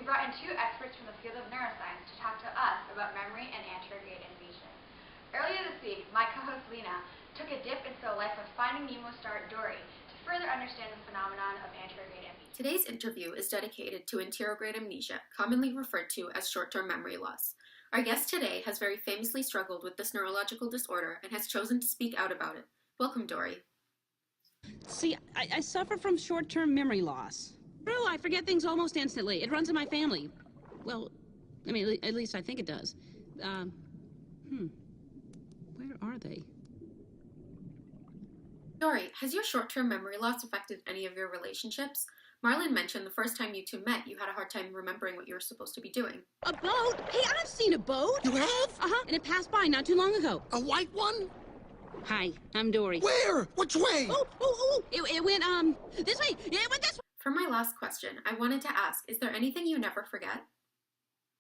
brought in two experts from the field of neuroscience to talk to us about memory and anterograde amnesia. Earlier this week, my co-host Lena took a dip into the life of Finding Nemo star Dory to further understand the phenomenon of anterograde amnesia. Today's interview is dedicated to anterograde amnesia, commonly referred to as short-term memory loss. Our guest today has very famously struggled with this neurological disorder and has chosen to speak out about it. Welcome, Dory. See, I suffer from short-term memory loss. True, I forget things almost instantly. It runs in my family. Well, I mean, at least I think it does. Where are they? Dory, has your short-term memory loss affected any of your relationships? Marlon mentioned the first time you two met, you had a hard time remembering what you were supposed to be doing. A boat? Hey, I've seen a boat. You have? Uh-huh, and it passed by not too long ago. A white one? Hi, I'm Dory. Where? Which way? It went, this way. It went this way. For my last question, I wanted to ask, is there anything you never forget?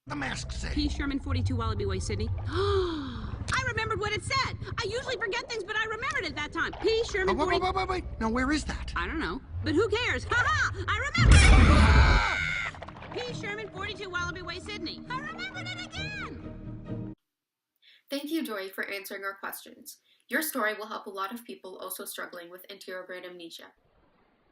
The mask said. P. Sherman, 42 Wallaby Way, Sydney. I remembered what it said. I usually forget things, but I remembered it that time. P. Sherman, 42... Wait. Now, where is that? I don't know. But who cares? Ha-ha! I remembered it! P. Sherman, 42 Wallaby Way, Sydney. I remembered it again! Thank you, Dory, for answering our questions. Your story will help a lot of people also struggling with anterograde amnesia.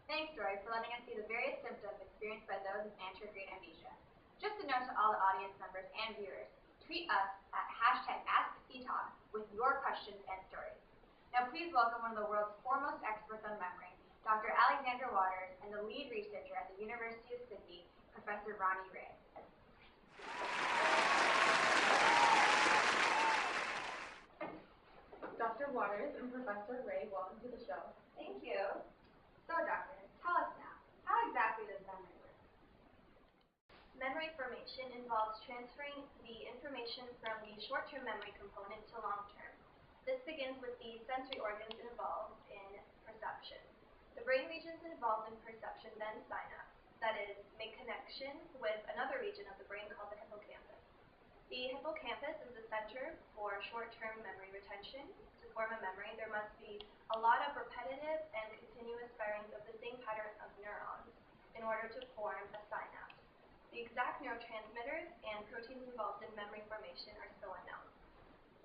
Thanks, Dory, for letting us see the various symptoms experienced by those with anterograde amnesia. Just a note to all the audience members and viewers, tweet us at #AskCTalk with your questions and stories. Now please welcome one of the world's foremost experts on memory, Dr. Alexander Waters, and the lead researcher at the University of Sydney, Professor Ronnie Ray. Dr. Waters and Professor Ray, welcome to the show. Thank you. So, Doctor, tell us now, how exactly does memory work? Memory formation involves transferring the information from the short-term memory component to long-term. This begins with the sensory organs involved in perception. The brain regions involved in perception then synapse, that is, make connections with another region of the brain called the hippocampus. The hippocampus is the center for short-term memory retention. To form a memory, there must be a lot of repetitive and continuous firings of the same pattern of neurons in order to form a synapse. The exact neurotransmitters and proteins involved in memory formation are still unknown.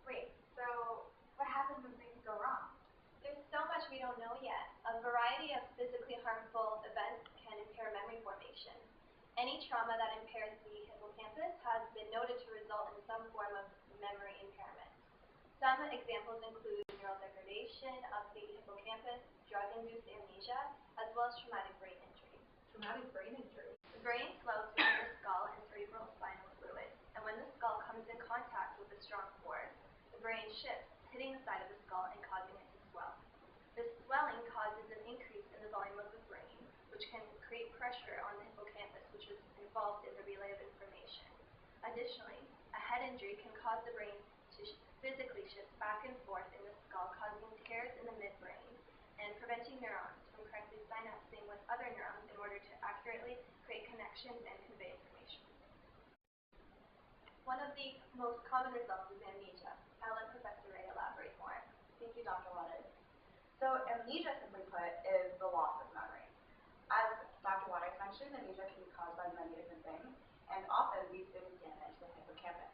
Wait, so what happens when things go wrong? There's so much we don't know yet. A variety of physically harmful events can impair memory formation. Any trauma that impairs the hippocampus has been noted to result in some form of memory impairment. Some examples include neural degradation of the hippocampus, drug-induced amnesia, as well as traumatic brain injury. Traumatic brain injury? The brain flows between the skull and cerebral spinal fluid, and when the skull comes in contact with a strong force, the brain shifts, hitting the side of the skull and causing it to swell. This swelling causes an increase in the volume of the brain, which can create pressure on the hippocampus, which is involved in the relay of information. Additionally, a head injury can cause the brain to physically shift back and forth in the skull, causing tears in the midbrain and preventing neurons from correctly synapsing with other neurons in order to accurately create connections and convey information. One of the most common results is amnesia. I'll let Professor Ray elaborate more. Thank you, Dr. Waters. So amnesia, simply put, is the loss of memory. As Dr. Waters mentioned, amnesia can be caused by many different things, and often these things damage the hippocampus.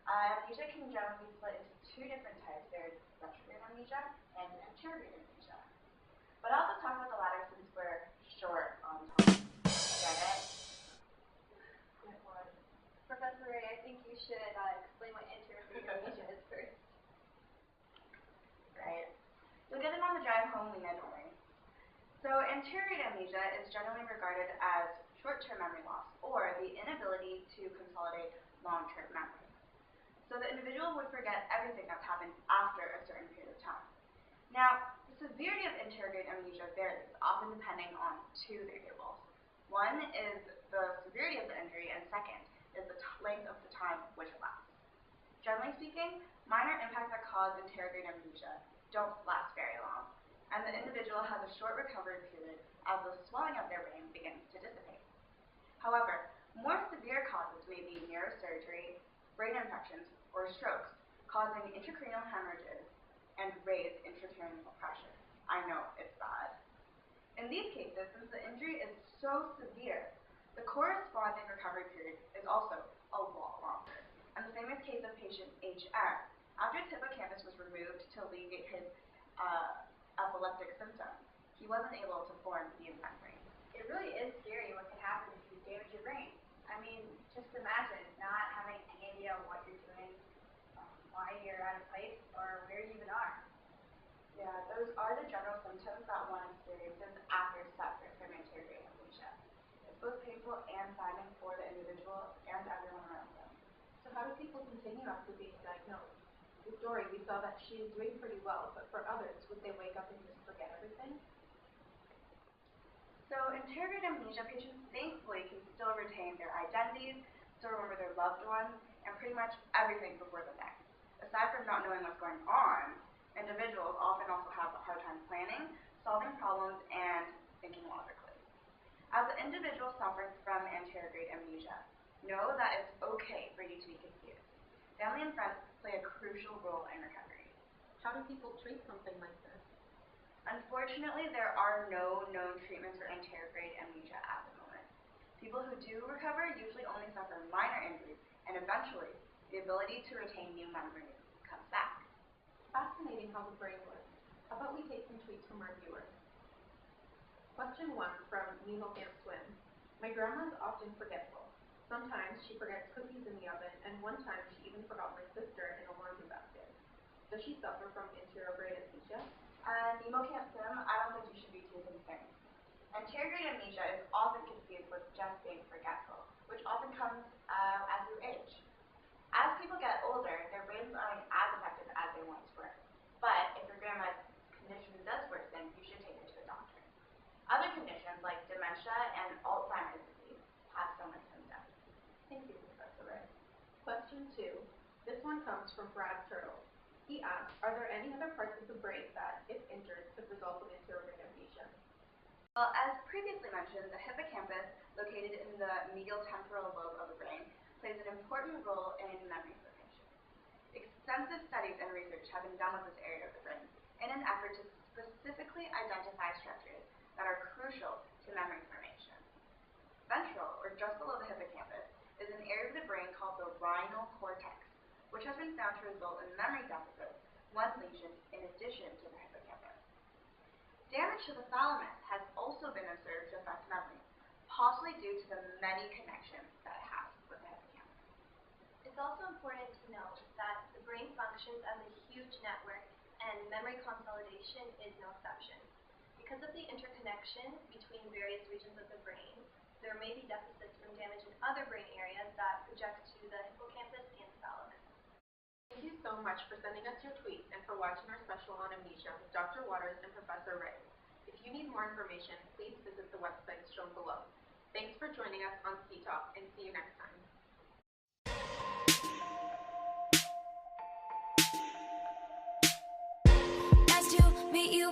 Amnesia can generally be split into two different types. There's retrograde amnesia and anterograde amnesia. But I'll just talk about the latter since we're short on time. Get it? Professor Ray, I think you should explain what anterograde amnesia is first. Right. You'll get it on the drive home, Lena, don't worry. So anterograde amnesia is generally regarded as short-term memory loss, or the inability to consolidate long-term memory. So the individual would forget everything that's happened after a certain period of time. Now, the severity of anterograde amnesia varies, often depending on two variables. One is the severity of the injury, and second is the length of the time which it lasts. Generally speaking, minor impacts that cause anterograde amnesia don't last very long, and the individual has a short recovery period as the swelling of their brain begins to dissipate. However, more severe causes may be neurosurgery, brain infections, or strokes, causing intracranial hemorrhages and raised intracranial pressure. I know, it's bad. In these cases, since the injury is so severe, The corresponding recovery period is also a lot longer. In the famous case of patient HM, after his hippocampus was removed to alleviate his epileptic symptoms, he wasn't able to form new memory. It really is scary what can happen if you damage your brain. I mean, just imagine not having any idea what you're doing, why you're out of place, or where you even are. Yeah, those are the general symptoms that one experiences after suffering from anterograde amnesia. It's both painful and saddening for the individual and everyone around them. So how do people continue after being diagnosed? With Dory, we saw that she is doing pretty well, but for others, would they wake up and just forget everything? So anterograde amnesia patients thankfully can still retain their identities, still remember their loved ones, and pretty much everything before the next. Aside from not knowing what's going on, individuals often also have a hard time planning, solving problems, and thinking logically. As an individual suffering from anterograde amnesia, know that it's okay for you to be confused. Family and friends play a crucial role in recovery. How do people treat something like this? Unfortunately, there are no known treatments for anterograde amnesia at the moment. People who do recover usually only suffer minor injuries, and eventually, the ability to retain new memories comes back. Fascinating how the brain works. How about we take some tweets from our viewers? Question 1 from Nemo Can't Swim. My grandma is often forgetful. Sometimes she forgets cookies in the oven, and one time she even forgot my sister in a laundry basket. Does she suffer from anterograde amnesia? Nemo Can't Swim, I don't think you should be too concerned. Anterograde amnesia is often confused with just being forgetful, which often comes as you age. As people get older, their brains aren't as effective as they once were. But if your grandma's condition does worsen, you should take her to a doctor. Other conditions like dementia and Alzheimer's disease have similar symptoms. Thank you, Professor Ray. Question 2. This one comes from Brad Turtle. He asks, are there any other parts of the brain that, if injured, could result in anterograde amnesia? Well, as previously mentioned, the hippocampus, located in the medial temporal lobe of the brain, plays an important role in memory formation. Extensive studies and research have been done with this area of the brain in an effort to specifically identify structures that are crucial to memory formation. Ventral, or just below the hippocampus, is an area of the brain called the rhinal cortex, which has been found to result in memory deficits when lesions in addition to the hippocampus. Damage to the thalamus has also been observed to affect memory, possibly due to the many connections that it has with the hippocampus. It's also important to note that the brain functions as a huge network, and memory consolidation is no exception. Because of the interconnection between various regions of the brain, there may be deficits from damage in other brain areas that project to the hippocampus and thalamus. Thank you so much for sending us your tweets and for watching our special on amnesia with Dr. Waters and Professor Ray. If you need more information, please visit the websites shown below. Thanks for joining us on Ski Talk, and see you next time. Nice to meet you.